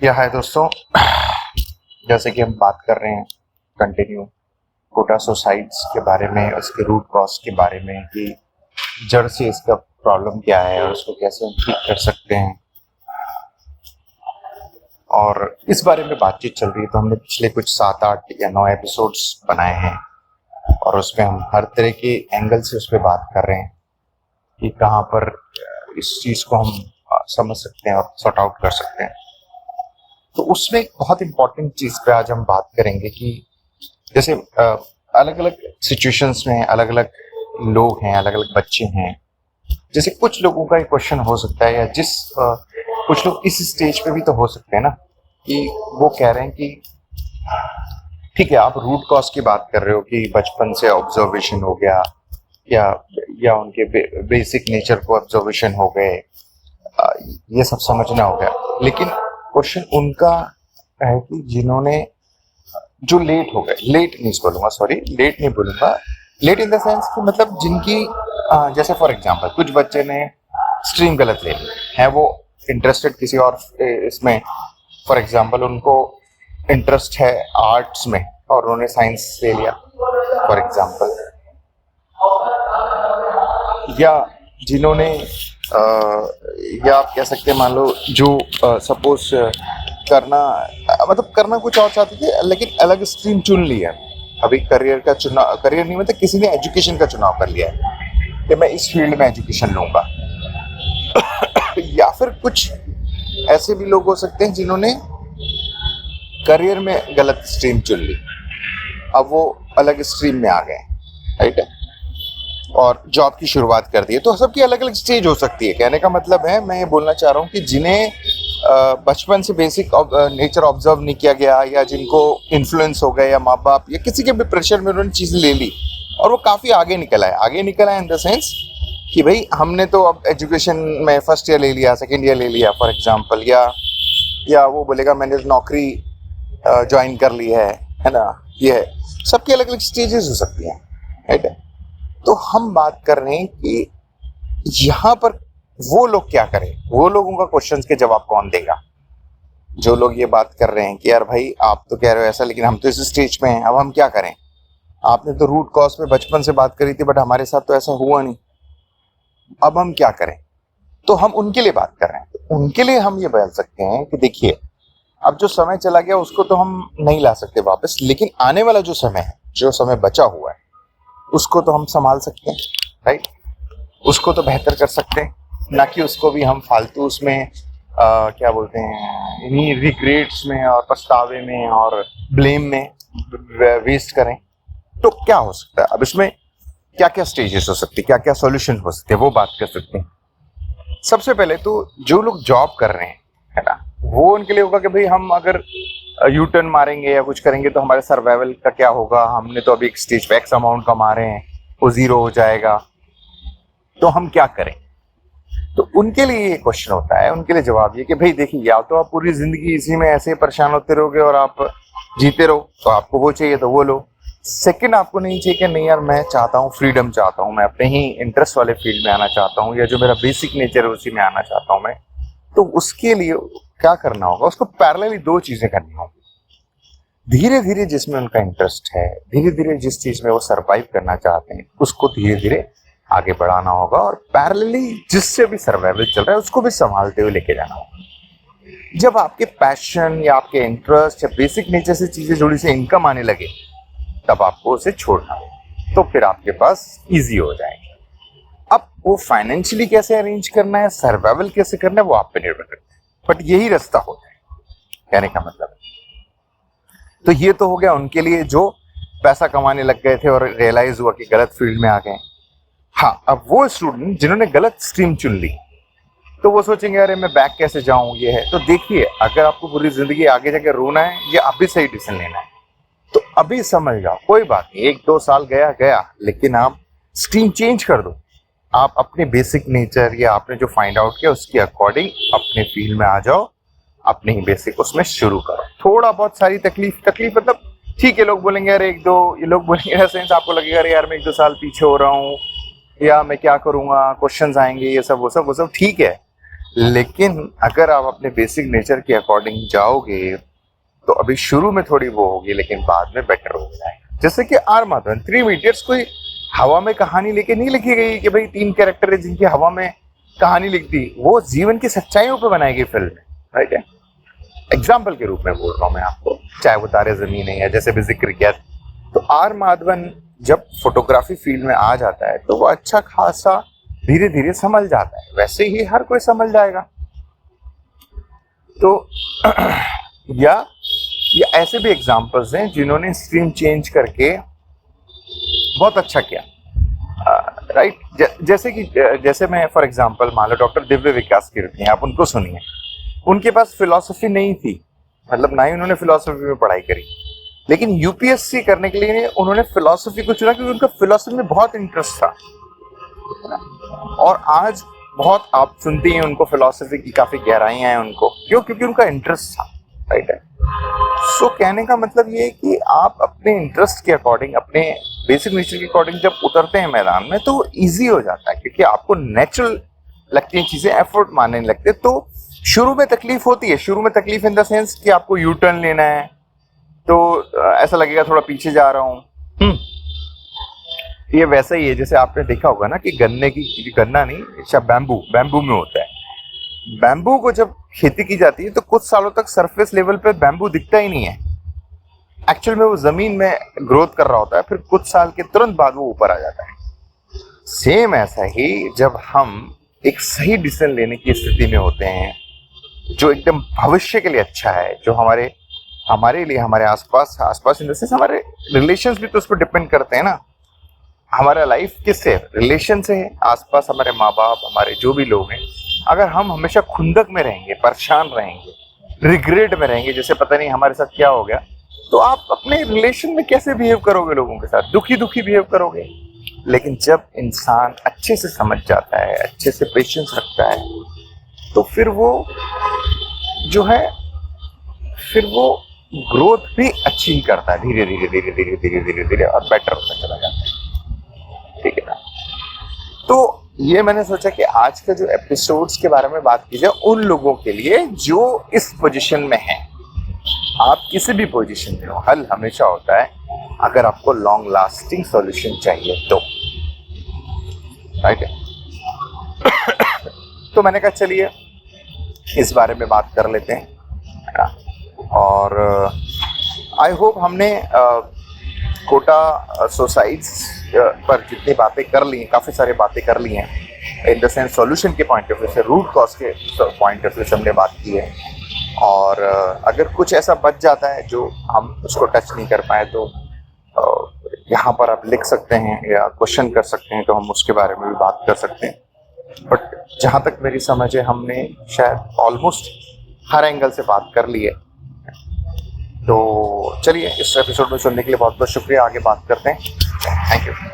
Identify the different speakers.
Speaker 1: या है दोस्तों, जैसे कि हम बात कर रहे हैं कंटिन्यू कोटा सुसाइड्स के बारे में, उसके रूट कॉज के बारे में कि जड़ से इसका प्रॉब्लम क्या है और उसको कैसे हम ठीक कर सकते हैं, और इस बारे में बातचीत चल रही है। तो हमने पिछले कुछ 7, 8 या 9 एपिसोड्स बनाए हैं और उसमें हम हर तरह के एंगल से उस पर बात कर रहे हैं कि कहाँ पर इस चीज़ को हम समझ सकते हैं और सॉर्ट आउट कर सकते हैं। तो उसमें एक बहुत इम्पोर्टेंट चीज़ पे आज हम बात करेंगे कि जैसे अलग अलग सिचुएशंस में अलग अलग लोग हैं, अलग अलग बच्चे हैं। जैसे कुछ लोगों का एक क्वेश्चन हो सकता है, या कुछ लोग इस स्टेज पे भी तो हो सकते हैं ना, कि वो कह रहे हैं कि ठीक है, आप रूट कॉज की बात कर रहे हो कि बचपन से ऑब्जर्वेशन हो गया या उनके बेसिक नेचर को ऑब्जर्वेशन हो गए, ये सब समझना हो गया। लेकिन क्वेश्चन उनका है कि जिन्होंने जो लेट हो गए, लेट नहीं बोलूंगा, लेट इन द सेंस कि मतलब जिनकी जैसे फॉर एग्जांपल कुछ बच्चे ने स्ट्रीम गलत ले ली है, वो इंटरेस्टेड किसी और इसमें, फॉर एग्जांपल उनको इंटरेस्ट है आर्ट्स में और उन्होंने साइंस ले लिया फॉर एग्जांपल, या जिन्होंने या आप कह सकते हैं मान लो जो सपोज करना कुछ और चाहते थे लेकिन अलग स्ट्रीम चुन लिया। अभी करियर नहीं, मतलब किसी ने एजुकेशन का चुनाव कर लिया है कि मैं इस फील्ड में एजुकेशन लूंगा। या फिर कुछ ऐसे भी लोग हो सकते हैं जिन्होंने करियर में गलत स्ट्रीम चुन ली, अब वो अलग स्ट्रीम में आ गए, राइट है, और जॉब की शुरुआत कर दी है। तो सबकी अलग अलग स्टेज हो सकती है। कहने का मतलब है, मैं ये बोलना चाह रहा हूँ कि जिन्हें बचपन से बेसिक नेचर ऑब्जर्व नहीं किया गया, या जिनको इन्फ्लुएंस हो गया, या माँ बाप या किसी के भी प्रेशर में उन्होंने चीज़ ले ली और वो काफ़ी आगे निकल आए इन द सेंस कि भाई हमने तो अब एजुकेशन में फर्स्ट ईयर ले लिया, सेकेंड ईयर ले लिया फॉर एग्जाम्पल, या वो बोलेगा मैंने नौकरी ज्वाइन कर ली है ना। ये है, सबकी अलग अलग स्टेजेस हो सकती हैं, राइट है। तो हम बात कर रहे हैं कि यहाँ पर वो लोग क्या करें, वो लोगों का क्वेश्चन के जवाब कौन देगा। जो लोग ये बात कर रहे हैं कि यार भाई आप तो कह रहे हो ऐसा, लेकिन हम तो इस स्टेज पे हैं, अब हम क्या करें। आपने तो रूट कॉज पे बचपन से बात करी थी, बट हमारे साथ तो ऐसा हुआ नहीं, अब हम क्या करें। तो हम उनके लिए बात कर रहे हैं। तो उनके लिए हम ये बोल सकते हैं कि देखिए, अब जो समय चला गया उसको तो हम नहीं ला सकते वापस, लेकिन आने वाला जो समय है, जो समय बचा हुआ है, उसको तो हम संभाल सकते हैं, राइट। उसको तो बेहतर कर सकते हैं, ना कि उसको भी हम फालतू उसमें क्या बोलते हैं, इन्हीं रिग्रेट्स में और पछतावे में और ब्लेम में वेस्ट करें। तो क्या हो सकता है, अब इसमें क्या क्या स्टेजेस हो सकती है, क्या क्या सॉल्यूशन हो सकते हैं, वो बात कर सकते हैं। सबसे पहले तो जो लोग जॉब कर रहे हैं, है ना, वो उनके लिए होगा कि भाई हम अगर यू टर्न मारेंगे या कुछ करेंगे तो हमारे सर्वाइवल का क्या होगा। हमने तो अभी एक स्टेज पे एक्स अमाउंट कमा रहे हैं, वो जीरो हो जाएगा, तो हम क्या करें। तो उनके लिए ये क्वेश्चन होता है, उनके लिए जवाब ये कि भाई देखिए, या तो आप पूरी जिंदगी इसी में ऐसे परेशान होते रहोगे और आप जीते रहो, तो आपको वो चाहिए तो वो लो। सेकंड, आपको नहीं चाहिए कि नहीं यार मैं चाहता हूँ, फ्रीडम चाहता हूँ, मैं अपने ही इंटरेस्ट वाले फील्ड में आना चाहता हूँ, या जो मेरा बेसिक नेचर है उसी में आना चाहता हूँ मैं। तो उसके लिए क्या करना होगा, उसको पैरेलली 2 चीजें करनी होंगी। धीरे धीरे जिसमें उनका इंटरेस्ट है, धीरे धीरे जिस चीज में वो सरवाइव करना चाहते हैं, उसको धीरे धीरे आगे बढ़ाना होगा, और पैरेलली जिससे भी सर्वाइवल चल रहा है उसको भी संभालते हुए लेके जाना होगा। जब आपके पैशन या आपके इंटरेस्ट या बेसिक नेचर से चीजें जुड़ी से इनकम आने लगे, तब आपको उसे छोड़ना है, तो फिर आपके पास इजी हो जाएगा। अब वो फाइनेंशियली कैसे अरेंज करना है, सर्वाइवल कैसे करना है, वो आप पे निर्भर करता है, बट यही रास्ता होता है, कहने का मतलब है। तो ये तो हो गया उनके लिए जो पैसा कमाने लग गए थे और रियलाइज हुआ कि गलत फील्ड में आ गए। हाँ, अब वो स्टूडेंट जिन्होंने गलत स्ट्रीम चुन ली, तो वो सोचेंगे अरे मैं बैक कैसे जाऊं, ये है। तो देखिए, अगर आपको पूरी जिंदगी आगे जाके रोना है या अभी सही डिसीजन लेना है, तो अभी समझ जाओ, कोई बात नहीं, 1-2 साल गया, लेकिन आप स्ट्रीम चेंज कर दो। आप अपने बेसिक नेचर या आपने जो फाइंड आउट किया उसके अकॉर्डिंग अपने फील्ड में आ जाओ, अपने ही बेसिक उसमें शुरू करो। थोड़ा बहुत सारी तकलीफ मतलब ठीक है, लोग बोलेंगे यार ये लोग बोलेंगे सेंस आपको लगेगा अरे यार मैं 1-2 साल पीछे हो रहा हूँ, या मैं क्या करूँगा, क्वेश्चंस आएंगे, ये सब वो सब ठीक है। लेकिन अगर आप अपने बेसिक नेचर के अकॉर्डिंग जाओगे तो अभी शुरू में थोड़ी वो होगी, लेकिन बाद में बेटर हो जाएगा। जैसे कि आर माधवन, 3 इडियट्स कोई हवा में कहानी लेके नहीं लिखी गई कि भाई 3 कैरेक्टर है जिनकी हवा में कहानी लिख दी, वो जीवन की सच्चाइयों पे बनाई गई फिल्म है, राइट है। एग्जाम्पल के रूप में बोल रहा हूँ मैं आपको, चाहे वो तारे जमीन है या जैसे भी जिक्र किया। तो आर माधवन जब फोटोग्राफी फील्ड में आ जाता है तो वो अच्छा खासा धीरे धीरे समझ जाता है, वैसे ही हर कोई समझ जाएगा। तो या ऐसे भी एग्जाम्पल्स हैं जिन्होंने स्ट्रीम चेंज करके बहुत अच्छा किया, राइट। जैसे मैं फॉर एग्जांपल मान लो डॉक्टर दिव्य विकास कीर्ति हैं, आप उनको सुनिए। उनके पास फिलॉसफी नहीं थी, मतलब ना ही उन्होंने फिलॉसफी में पढ़ाई करी, लेकिन यूपीएससी करने के लिए उन्होंने फिलॉसफी को चुना क्योंकि उनका फिलॉसफी में बहुत इंटरेस्ट था। और आज बहुत आप सुनती हैं उनको, फिलॉसफी की काफी गहराइयां हैं उनको, क्योंकि उनका इंटरेस्ट था, राइट है। सो कहने का मतलब ये है कि आप अपने इंटरेस्ट के अकॉर्डिंग, अपने बेसिक नेचर के अकॉर्डिंग जब उतरते हैं मैदान में तो इजी हो जाता है, क्योंकि आपको नेचुरल लगती हैं चीजें, एफर्ट मारने नहीं लगते। तो शुरू में तकलीफ होती है, शुरू में तकलीफ इन द सेंस कि आपको यू टर्न लेना है, तो ऐसा लगेगा थोड़ा पीछे जा रहा हूँ। ये वैसा ही है जैसे आपने देखा होगा ना कि गन्ना नहीं, अच्छा बैम्बू में होता है। बैम्बू को जब खेती की जाती है तो कुछ सालों तक सरफेस लेवल पे बैम्बू दिखता ही नहीं है, एक्चुअल में वो जमीन में ग्रोथ कर रहा होता है, फिर कुछ साल के तुरंत बाद वो ऊपर आ जाता है। सेम ऐसा ही जब हम एक सही डिसीजन लेने की स्थिति में होते हैं जो एकदम भविष्य के लिए अच्छा है, जो हमारे लिए, हमारे आसपास इन द सेंस हमारे रिलेशंस भी तो उस पर डिपेंड करते हैं ना। हमारा लाइफ किससे, रिलेशन से है, आसपास हमारे माँ बाप, हमारे जो भी लोग हैं। अगर हम हमेशा खुंदक में रहेंगे, परेशान रहेंगे, रिग्रेट में रहेंगे, जैसे पता नहीं हमारे साथ क्या हो गया, तो आप अपने रिलेशन में कैसे बिहेव करोगे लोगों के साथ, दुखी बिहेव करोगे। लेकिन जब इंसान अच्छे से समझ जाता है, अच्छे से पेशेंस रखता है, तो फिर वो जो है, फिर वो ग्रोथ भी अच्छी करता है, धीरे धीरे और बेटर होता चला जाता है, ठीक है ना। तो ये मैंने सोचा कि आज का जो एपिसोड्स के बारे में बात की जाए उन लोगों के लिए जो इस पोजीशन में हैं। आप किसी भी पोजीशन में हो, हल हमेशा होता है अगर आपको लॉन्ग लास्टिंग सॉल्यूशन चाहिए तो, राइट है। तो मैंने कहा चलिए इस बारे में बात कर लेते हैं, है ना। और आई होप हमने कोटा सुसाइड्स पर जितनी बातें कर ली हैं, काफ़ी सारी बातें कर ली हैं इन द सेंस सॉल्यूशन के पॉइंट ऑफ व्यू से, रूट कॉज के पॉइंट ऑफ व्यू से हमने बात की है। और अगर कुछ ऐसा बच जाता है जो हम उसको टच नहीं कर पाए तो यहाँ पर आप लिख सकते हैं या क्वेश्चन कर सकते हैं, तो हम उसके बारे में भी बात कर सकते हैं। बट जहाँ तक मेरी समझ है हमने शायद ऑलमोस्ट हर एंगल से बात कर ली है। तो चलिए इस एपिसोड में सुनने के लिए बहुत बहुत शुक्रिया, आगे बात करते हैं। Thank you.